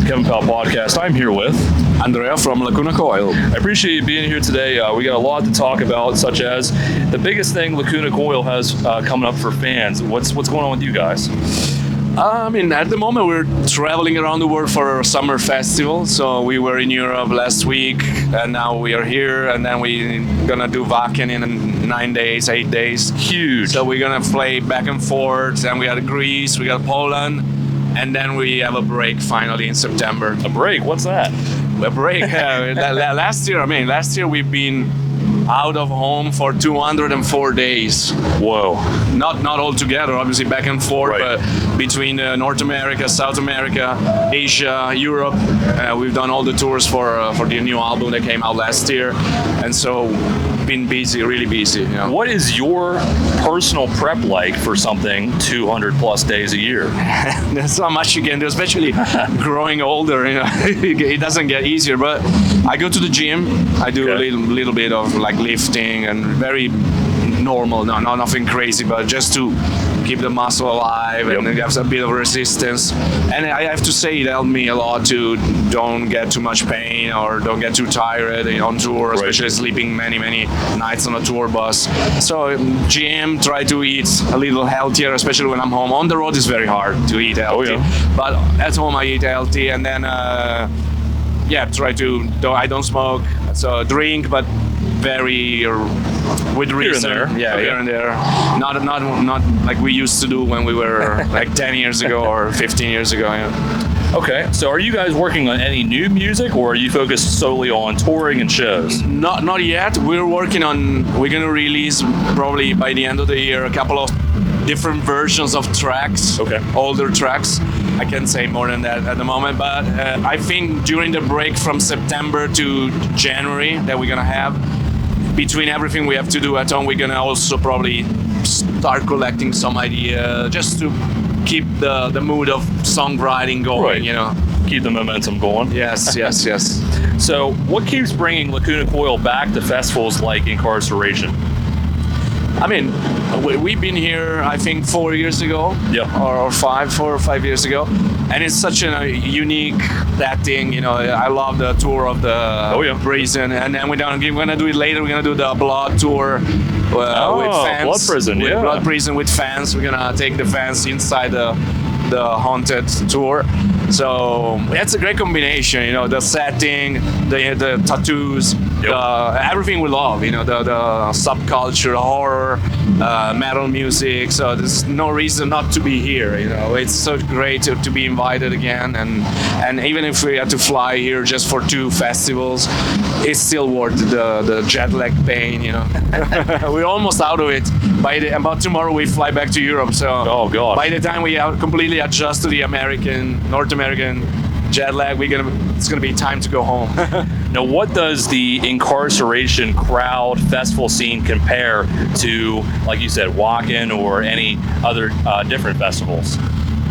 the Kevin Powell Podcast. I'm here with Andrea from Lacuna Coil. I appreciate you being here today. We got a lot to talk about, such as the biggest thing Lacuna Coil has coming up for fans. What's going on with you guys? At the moment we're traveling around the world for a summer festival. So we were in Europe last week, and now we are here, and then we're gonna do Wacken in 9 days, 8 days. Huge. So we're gonna play back and forth, and we got Greece, we got Poland, and then we have a break finally in September. A break? What's that? A break. Last year we've been out of home for 204 days. Whoa. Not all together, obviously back and forth, Right. but between North America, South America, Asia, Europe, we've done all the tours for the new album that came out last year, and so been busy, really busy. You know. What is your personal prep like for something 200 plus days a year? There's not much you can do, especially growing older. You know, it doesn't get easier. But I go to the gym. I do a little bit of like lifting and very normal. No, nothing crazy, but just to keep the muscle alive and have a bit of resistance. And I have to say it helped me a lot to don't get too much pain or don't get too tired on tour, especially sleeping many nights on a tour bus. So gym, try to eat a little healthier, especially when I'm home. On the road it's very hard to eat healthy, but at home I eat healthy, and then try to, though I don't smoke, so drink, but very with reason. Here and there. Here and there. Not like we used to do when we were like 10 years ago or 15 years ago. Yeah. Okay, so are you guys working on any new music, or are you focused solely on touring and shows? Not yet. We're gonna release probably by the end of the year a couple of different versions of tracks, older tracks. I can't say more than that at the moment, but I think during the break from September to January that we're gonna have, between everything we have to do at home, we're gonna also probably start collecting some idea just to keep the mood of songwriting going, you know. Keep the momentum going. Yes. So what keeps bringing Lacuna Coil back to festivals like Inkcarceration? I mean, we've been here, I think, 4 years ago, or 4 or 5 years ago, and it's such a unique setting. You know, I love the tour of the prison, and then we're gonna do it later. We're gonna do the Blood tour with fans. Blood Prison, Blood Prison with fans. We're gonna take the fans inside the haunted tour. So that's a great combination, you know, the setting, the tattoos, everything we love, you know, the subculture, horror, metal music. So there's no reason not to be here, you know. It's so great to be invited again, and even if we had to fly here just for 2 festivals, it's still worth the jet lag pain, you know. We're almost out of it. About tomorrow we fly back to Europe, so by the time we are completely adjust to the North American jet lag, it's gonna be time to go home. Now, what does the Inkcarceration crowd festival scene compare to, like you said, Wacken or any other different festivals?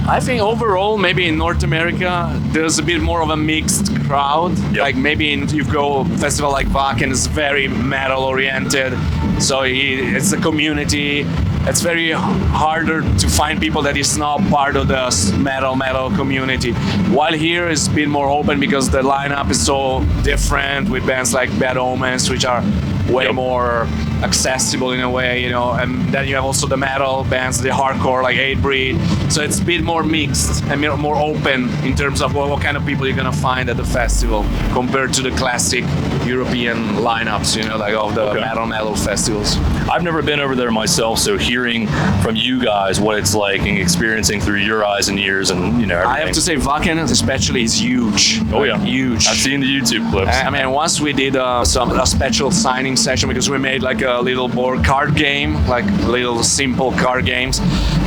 I think overall, maybe in North America, there's a bit more of a mixed crowd. Like maybe you go a festival like Wacken, it's very metal oriented, so it's a community. It's very harder to find people that is not part of the metal community. While here it's been more open because the lineup is so different with bands like Bad Omens, which are way more accessible in a way, you know, and then you have also the metal bands, the hardcore like Hatebreed. So it's a bit more mixed and more open in terms of what kind of people you're gonna find at the festival compared to the classic European lineups, you know, like of the metal festivals. I've never been over there myself, so hearing from you guys what it's like and experiencing through your eyes and ears, and you know, everything. I have to say Wacken especially is huge. Huge. I've seen the YouTube clips. I mean, once we did a special signing session because we made like a little board card game, like little simple card games,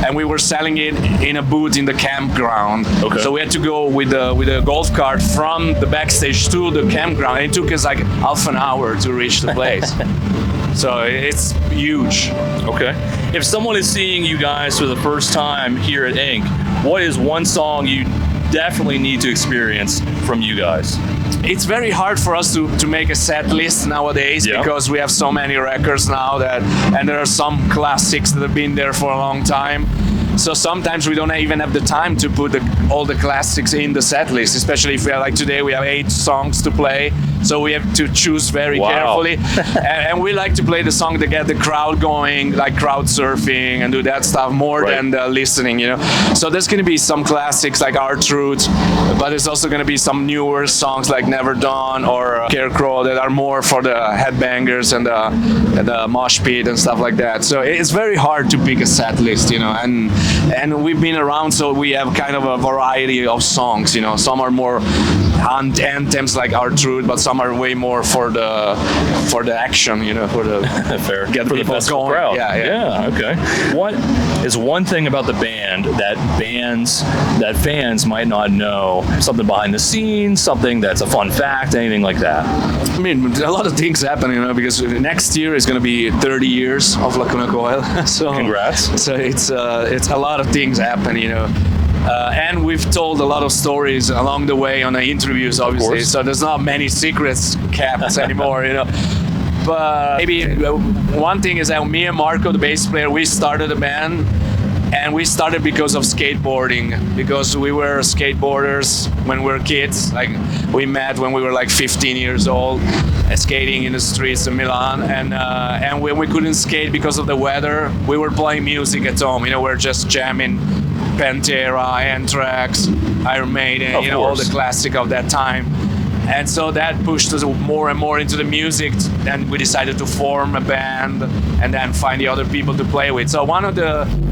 and we were selling it in a booth in the campground. So we had to go with a golf cart from the backstage to the campground. It took us like half an hour to reach the place. So it's huge. If someone is seeing you guys for the first time here at Ink, what is one song you definitely need to experience from you guys? It's very hard for us to make a set list nowadays because we have so many records now and there are some classics that have been there for a long time. So sometimes we don't even have the time to put all the classics in the set list, especially if we are like today, we have 8 songs to play. So we have to choose very carefully. and we like to play the song to get the crowd going, like crowd surfing and do that stuff more than the listening, you know. So there's going to be some classics like Our Truth, but there's also going to be some newer songs like Never Done or Scarecrow that are more for the headbangers and the mosh pit and stuff like that. So it's very hard to pick a set list, you know, and we've been around, so we have kind of a variety of songs, you know. Some are more anthems like Our Truth, but some are way more for the action, you know, for the fair get for the people festival going. crowd. Yeah, Okay. What is one thing about the band that fans might not know? Something behind the scenes, something that's a fun fact, anything like that? I mean, a lot of things happen, you know, because next year is going to be 30 years of Lacuna Coil. So congrats. So it's a lot of things happen, you know. And we've told a lot of stories along the way on the interviews, obviously. So there's not many secrets kept anymore, you know. But maybe one thing is that me and Marco, the bass player, we started a band, and we started because of skateboarding, because we were skateboarders when we were kids. Like we met when we were like 15 years old, skating in the streets of Milan, and when we couldn't skate because of the weather, we were playing music at home. You know, we're just jamming Pantera, Anthrax, Iron Maiden, you know, all the classic of that time. And so that pushed us more and more into the music. Then we decided to form a band and then find the other people to play with. So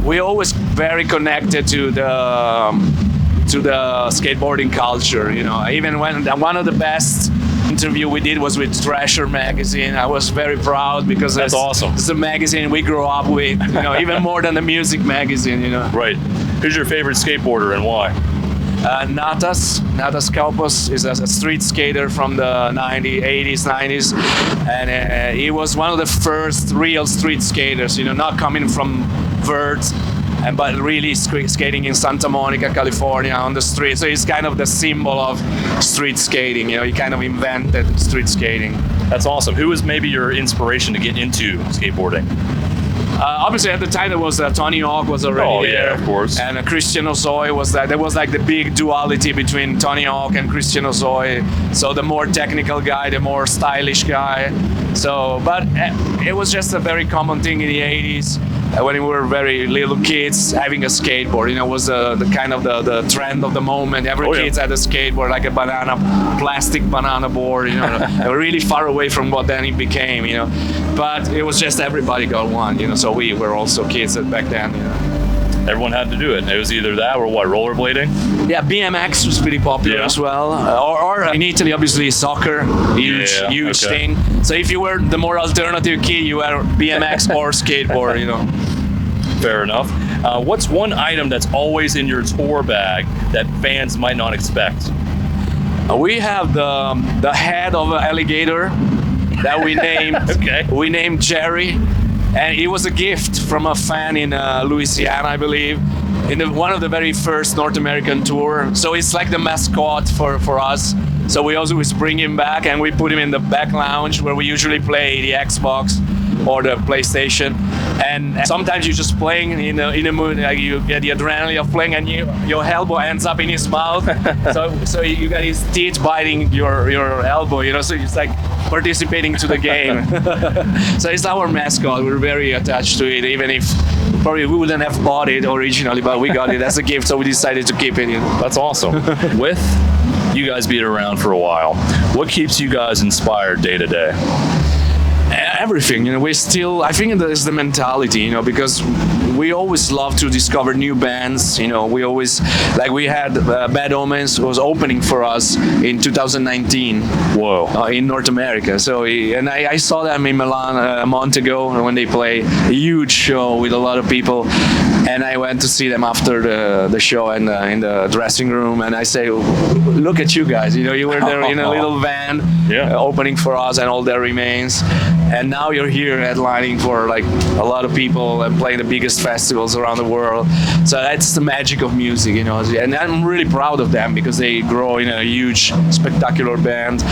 we always very connected to the skateboarding culture, you know. Even when one of the best interview we did was with Thrasher magazine, I was very proud because that's awesome. It's a magazine we grew up with, you know, even more than the music magazine, you know. Right. Who's your favorite skateboarder and why? Natas Kalpos is a street skater from the 80s, 90s, and he was one of the first real street skaters, you know, not coming from vert, but really skating in Santa Monica, California on the street. So he's kind of the symbol of street skating, you know, he kind of invented street skating. That's awesome. Who was maybe your inspiration to get into skateboarding? Obviously, at the time, there was Tony Hawk was already there, of course, and Christian Ozoy was that. There was like the big duality between Tony Hawk and Christian Ozoy. So the more technical guy, the more stylish guy. So, but it was just a very common thing in the 80s. When we were very little kids, having a skateboard, you know, was the kind of the trend of the moment. Every kid had a skateboard, like a plastic banana board, you know, really far away from what then it became, you know. But it was just everybody got one, you know. So we were also kids back then, you know. Everyone had to do it. It was either that or what, rollerblading? Yeah, BMX was pretty popular as well. Or in Italy, obviously, soccer, huge thing. So if you were the more alternative kid, you were BMX or skateboard, you know. Fair enough. What's one item that's always in your tour bag that fans might not expect? We have the head of an alligator that we named. We named Jerry. And it was a gift from a fan in Louisiana, I believe, in one of the very first North American tour. So it's like the mascot for us. So we always bring him back and we put him in the back lounge where we usually play the Xbox or the PlayStation. And sometimes you're just playing in a mood, like you get the adrenaline of playing, and your elbow ends up in his mouth. so you got his teeth biting your elbow, you know. So it's like participating to the game. So it's our mascot. We're very attached to it, even if probably we wouldn't have bought it originally, but we got it as a gift, so we decided to keep it. You know? That's awesome. With you guys being around for a while, what keeps you guys inspired day to day? Everything, you know. I think it's the mentality, you know, because we always love to discover new bands, you know. We always, like we had Bad Omens was opening for us in 2019. Whoa. In North America. So I saw them in Milan a month ago when they played a huge show with a lot of people, and I went to see them after the show in the dressing room, and I say, look at you guys, you know, you were there in a little van opening for us and All That Remains, and now you're here headlining for like a lot of people and playing the biggest festivals around the world. So that's the magic of music, you know. And I'm really proud of them because they grow in a huge, spectacular band.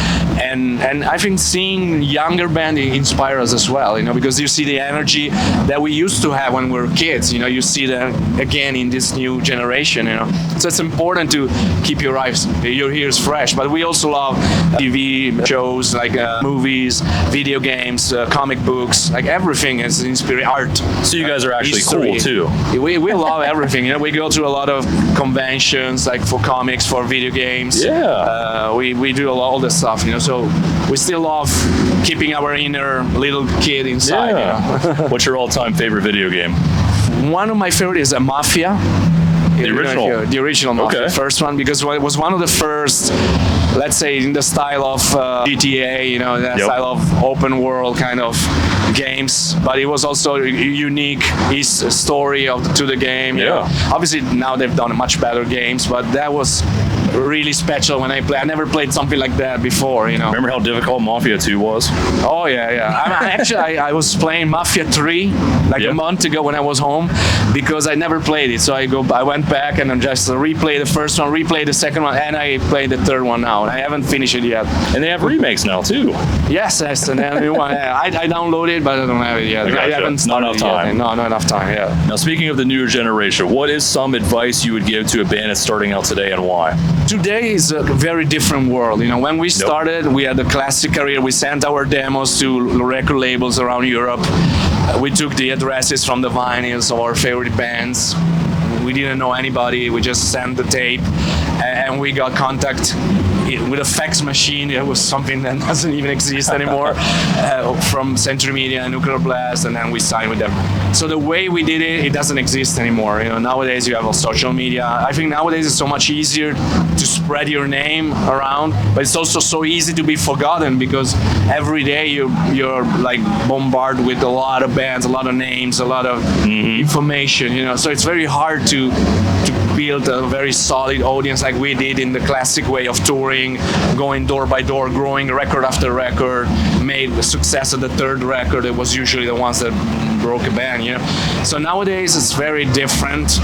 And I think seeing younger band inspire us as well, you know, because you see the energy that we used to have when we were kids, you know, you see that again in this new generation, you know. So it's important to keep your ears fresh. But we also love TV shows, like movies, video games, comic books, like everything is inspired art. So you guys are actually history. cool too. We love everything. You know, we go through a lot of conventions, like for comics, for video games. Yeah. We do all this stuff, you know. So we still love keeping our inner little kid inside. Yeah. You know? What's your all-time favorite video game? One of my favorite is Mafia. The original? The original Mafia, Okay. first one, because it was one of the first, let's say, in the style of GTA, you know, that style of open world kind of games. But it was also a unique story to the game. You know? Obviously, now they've done much better games, but that was really special when I played. I never played something like that before, you know. Remember how difficult Mafia 2 was? Oh yeah. I was playing Mafia 3 like a month ago when I was home because I never played it. So I went back and just replayed the first one, replayed the second one, and I played the third one now. I haven't finished it yet. And they have remakes now too. Yes, and the new one. I downloaded it, but I don't have it yet. Gotcha. I haven't started Not enough time. Yet. No, not enough time. Yeah. Now, speaking of the newer generation, what is some advice you would give to a band that's starting out today, and why? Today is a very different world. You know, when we started, we had a classic career. We sent our demos to record labels around Europe. We took the addresses from the vinyls of our favorite bands. We didn't know anybody. We just sent the tape, and we got contact with a fax machine. It was something that doesn't even exist anymore, from Century Media and Nuclear Blast, and then we signed with them. So the way we did it, it doesn't exist anymore. You know, nowadays you have all social media. I think nowadays it's so much easier to spread your name around, but it's also so easy to be forgotten because every day you're like bombarded with a lot of bands, a lot of names, a lot of information. You know, so it's very hard to build a very solid audience like we did in the classic way of touring, going door by door, growing record after record, made the success of the third record. It was usually the ones that broke a band, you know. So nowadays it's very different.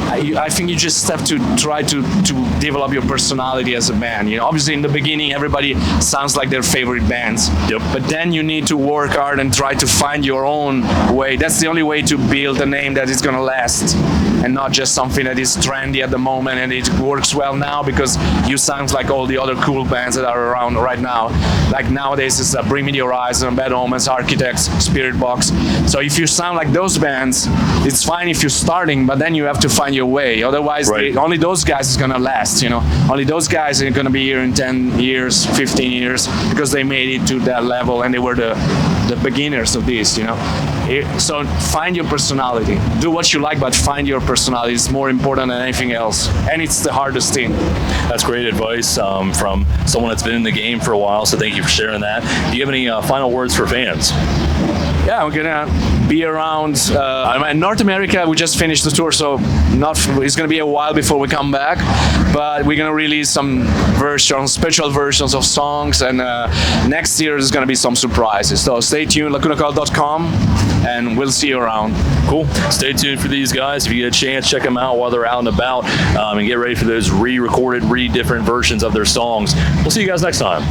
I think you just have to try to develop your personality as a band. You know, obviously in the beginning everybody sounds like their favorite bands. But then you need to work hard and try to find your own way. That's the only way to build a name that is gonna last, and not just something that is trendy at the moment and it works well now because you sound like all the other cool bands that are around right now. Like nowadays it's Bring Me the Horizon, Bad Omens, Architects, Spirit Box. So if you sound like those bands, it's fine if you're starting, but then you have to find your way. Otherwise, only those guys is gonna last, you know. Only those guys are gonna be here in 10 years, 15 years, because they made it to that level and they were the beginners of this, you know. So find your personality. Do what you like, but find your personality. It's more important than anything else. And it's the hardest thing. That's great advice from someone that's been in the game for a while, so thank you for sharing that. Do you have any final words for fans? Yeah, we're gonna be around in North America. We just finished the tour, so it's gonna be a while before we come back. But we're gonna release some special versions of songs, and next year there's gonna be some surprises. So stay tuned, lacunacoil.com, and we'll see you around. Cool. Stay tuned for these guys. If you get a chance, check them out while they're out and about, and get ready for those re-recorded, different versions of their songs. We'll see you guys next time.